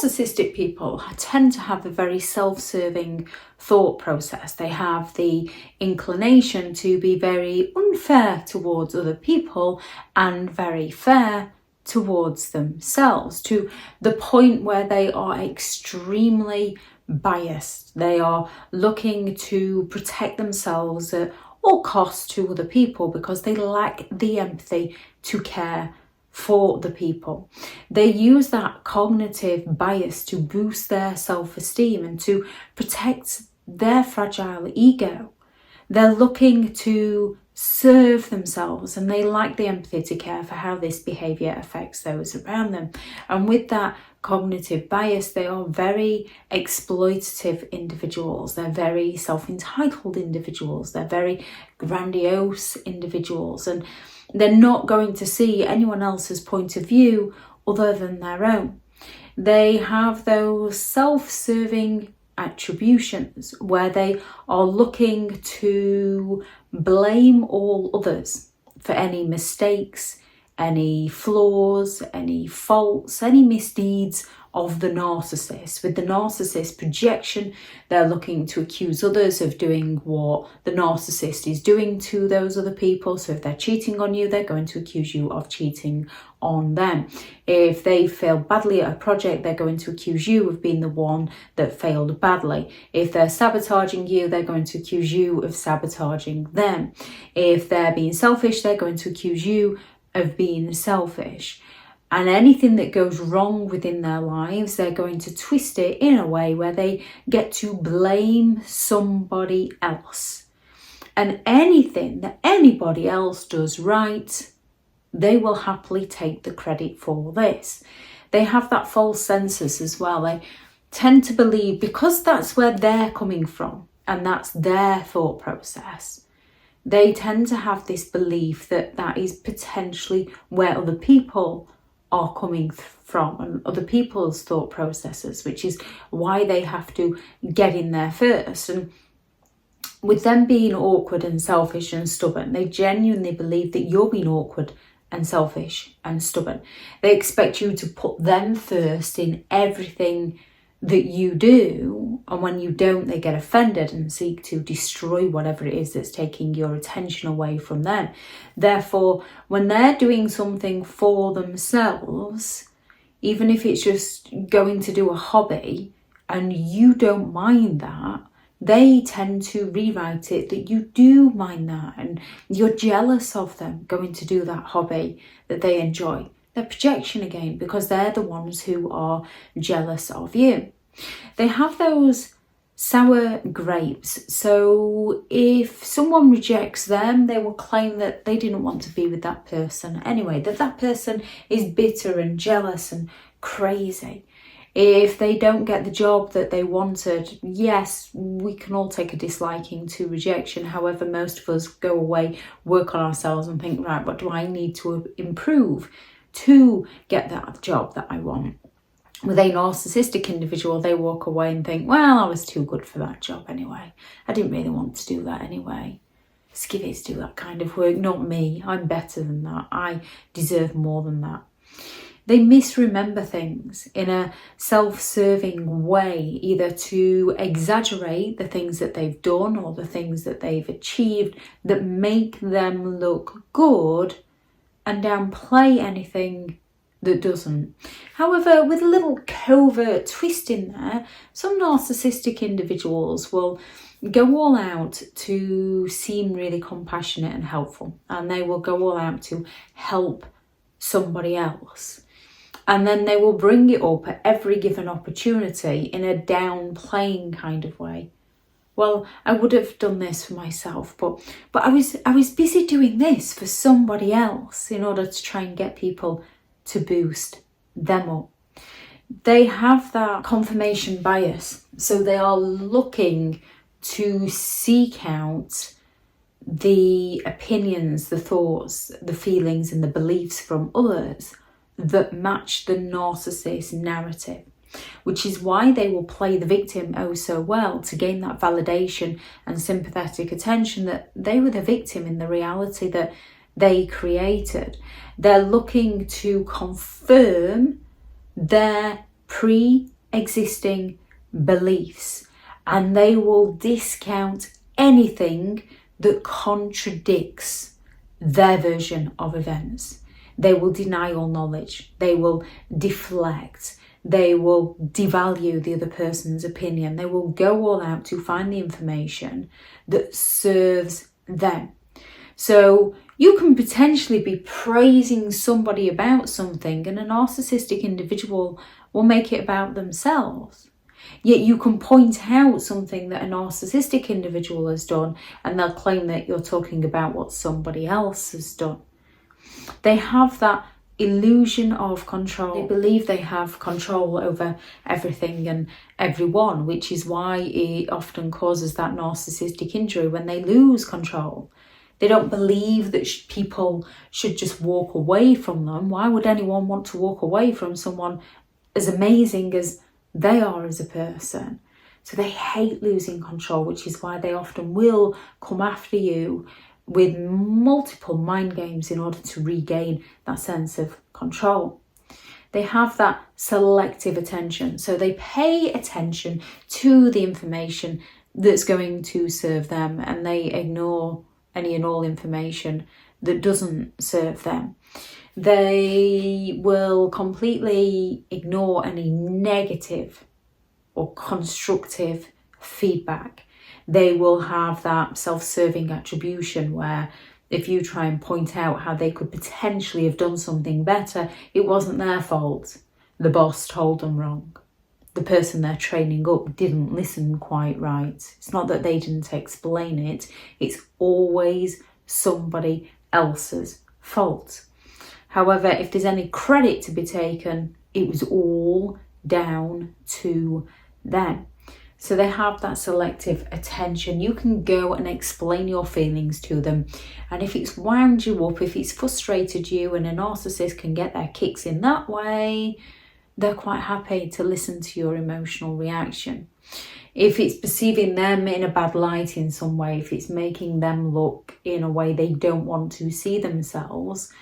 Narcissistic people tend to have a very self-serving thought process. They have the inclination to be very unfair towards other people and very fair towards themselves, to the point where they are extremely biased. They are looking to protect themselves at all costs to other people because they lack the empathy to care for the people. They use that cognitive bias to boost their self-esteem and to protect their fragile ego. They're looking to serve themselves and they lack the empathy to care for how this behaviour affects those around them. And with that cognitive bias, they are very exploitative individuals. They're very self-entitled individuals. They're very grandiose individuals, and they're not going to see anyone else's point of view other than their own. They have those self-serving attributions where they are looking to blame all others for any mistakes, any flaws, any faults, any misdeeds of the narcissist. With the narcissist projection, they're looking to accuse others of doing what the narcissist is doing to those other people. So if they're cheating on you, they're going to accuse you of cheating on them. If they fail badly at a project, they're going to accuse you of being the one that failed badly. If they're sabotaging you, they're going to accuse you of sabotaging them. If they're being selfish, they're going to accuse you of being selfish. And anything that goes wrong within their lives, they're going to twist it in a way where they get to blame somebody else. And anything that anybody else does right, they will happily take the credit for this. They have that false sense as well. They tend to believe, because that's where they're coming from and that's their thought process, they tend to have this belief that that is potentially where other people are coming from and other people's thought processes, which is why they have to get in there first. And with them being awkward and selfish and stubborn, they genuinely believe that you're being awkward and selfish and stubborn. They expect you to put them first in everything that you do, and when you don't, they get offended and seek to destroy whatever it is that's taking your attention away from them. Therefore, when they're doing something for themselves, even if it's just going to do a hobby and you don't mind that, they tend to rewrite it that you do mind that and you're jealous of them going to do that hobby that they enjoy. Their projection again, because they're the ones who are jealous of you. They have those sour grapes. So if someone rejects them, they will claim that they didn't want to be with that person anyway, that that person is bitter and jealous and crazy. If they don't get the job that they wanted, yes, we can all take a disliking to rejection. However, most of us go away, work on ourselves and think, right, what do I need to improve to get that job that I want? With a narcissistic individual, they walk away and think, well, I was too good for that job anyway. I didn't really want to do that anyway. Skivvies do that kind of work, not me. I'm better than that. I deserve more than that. They misremember things in a self-serving way, either to exaggerate the things that they've done or the things that they've achieved that make them look good, and downplay anything that doesn't. However, with a little covert twist in there, some narcissistic individuals will go all out to seem really compassionate and helpful, and they will go all out to help somebody else. And then they will bring it up at every given opportunity in a downplaying kind of way. Well, I would have done this for myself, but I was busy doing this for somebody else in order to try and get people to boost them up. They have that confirmation bias, so they are looking to seek out the opinions, the thoughts, the feelings and the beliefs from others that match the narcissist narrative, which is why they will play the victim oh so well to gain that validation and sympathetic attention that they were the victim in the reality that they created. They're looking to confirm their pre-existing beliefs, and they will discount anything that contradicts their version of events. They will deny all knowledge. They will deflect. They will devalue the other person's opinion. They will go all out to find the information that serves them. So you can potentially be praising somebody about something, and a narcissistic individual will make it about themselves. Yet you can point out something that a narcissistic individual has done, and they'll claim that you're talking about what somebody else has done. They have that illusion of control. They believe they have control over everything and everyone, which is why it often causes that narcissistic injury when they lose control. They don't believe that people should just walk away from them. Why would anyone want to walk away from someone as amazing as they are as a person? So they hate losing control, which is why they often will come after you with multiple mind games in order to regain that sense of control. They have that selective attention. So they pay attention to the information that's going to serve them, and they ignore any and all information that doesn't serve them. They will completely ignore any negative or constructive feedback. They will have that self-serving attribution where if you try and point out how they could potentially have done something better, it wasn't their fault. The boss told them wrong. The person they're training up didn't listen quite right. It's not that they didn't explain it. It's always somebody else's fault. However, if there's any credit to be taken, it was all down to them. So they have that selective attention. You can go and explain your feelings to them. And if it's wound you up, if it's frustrated you, and a narcissist can get their kicks in that way, they're quite happy to listen to your emotional reaction. If it's perceiving them in a bad light in some way, if it's making them look in a way they don't want to see themselves,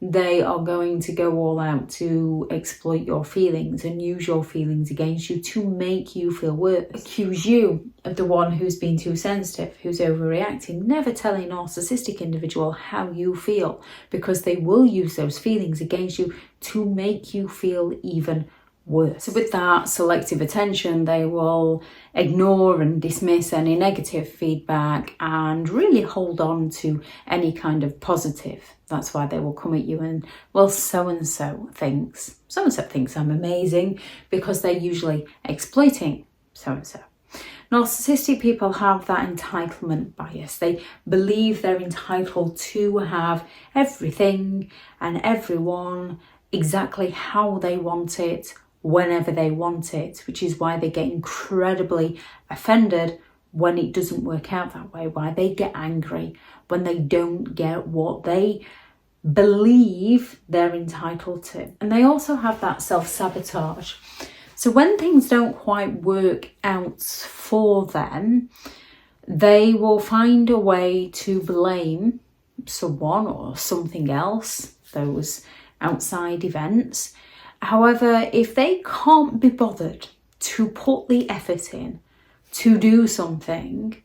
they are going to go all out to exploit your feelings and use your feelings against you to make you feel worse. Accuse you of the one who's been too sensitive, who's overreacting. Never tell a narcissistic individual how you feel, because they will use those feelings against you to make you feel even worse. So with that selective attention, they will ignore and dismiss any negative feedback and really hold on to any kind of positive. That's why they will come at you and, well, so-and-so thinks I'm amazing, because they're usually exploiting so-and-so. Narcissistic people have that entitlement bias. They believe they're entitled to have everything and everyone exactly how they want it, whenever they want it, which is why they get incredibly offended when it doesn't work out that way, why they get angry when they don't get what they believe they're entitled to. And they also have that self-sabotage. So when things don't quite work out for them, they will find a way to blame someone or something else, those outside events. However, if they can't be bothered to put the effort in to do something,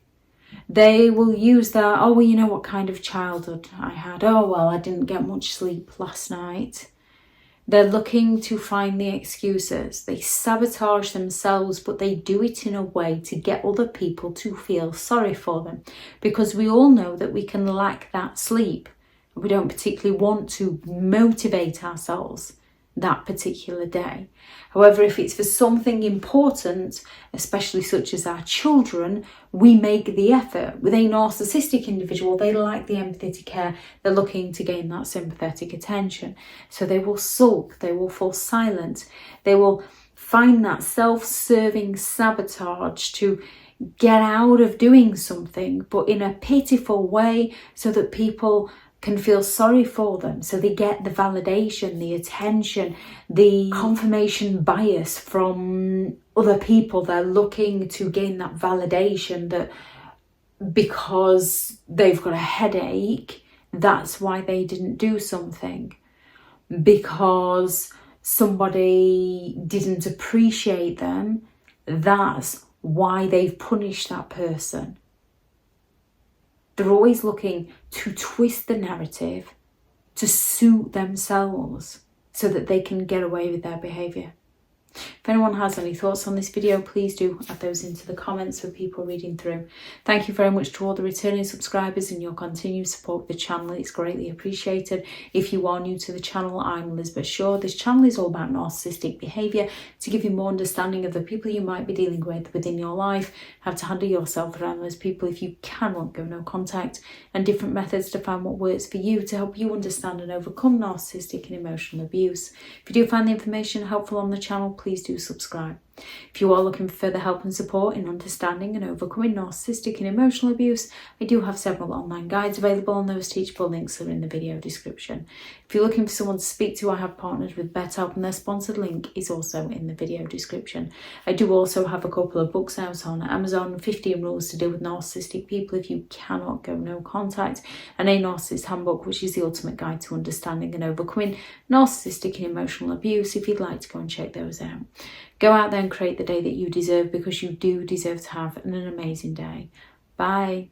they will use that, oh, well, you know what kind of childhood I had. Oh, well, I didn't get much sleep last night. They're looking to find the excuses. They sabotage themselves, but they do it in a way to get other people to feel sorry for them, because we all know that we can lack that sleep. We don't particularly want to motivate ourselves that particular day. However, if it's for something important, especially such as our children, we make the effort. With a narcissistic individual, they lack the empathy to care. They're looking to gain that sympathetic attention. So they will sulk, they will fall silent, they will find that self-serving sabotage to get out of doing something, but in a pitiful way, so that people can feel sorry for them. So they get the validation, the attention, the confirmation bias from other people. They're looking to gain that validation that because they've got a headache, that's why they didn't do something. Because somebody didn't appreciate them, that's why they've punished that person. They're always looking to twist the narrative to suit themselves so that they can get away with their behaviour. If anyone has any thoughts on this video, please do add those into the comments for people reading through. Thank you very much to all the returning subscribers and your continued support of the channel. It's greatly appreciated. If you are new to the channel, I'm Elizabeth Shaw. This channel is all about narcissistic behaviour to give you more understanding of the people you might be dealing with within your life, how to handle yourself around those people if you cannot go no contact, and different methods to find what works for you to help you understand and overcome narcissistic and emotional abuse. If you do find the information helpful on the channel, please do subscribe. If you are looking for further help and support in understanding and overcoming narcissistic and emotional abuse, I do have several online guides available, and those teachable links are in the video description. If you're looking for someone to speak to, I have partnered with BetterHelp, and their sponsored link is also in the video description. I do also have a couple of books out on Amazon, 15 Rules to Deal with Narcissistic People If You Cannot Go No Contact, and a Narcissist Handbook, which is the ultimate guide to understanding and overcoming narcissistic and emotional abuse, if you'd like to go and check those out. Go out there and create the day that you deserve, because you do deserve to have an amazing day. Bye.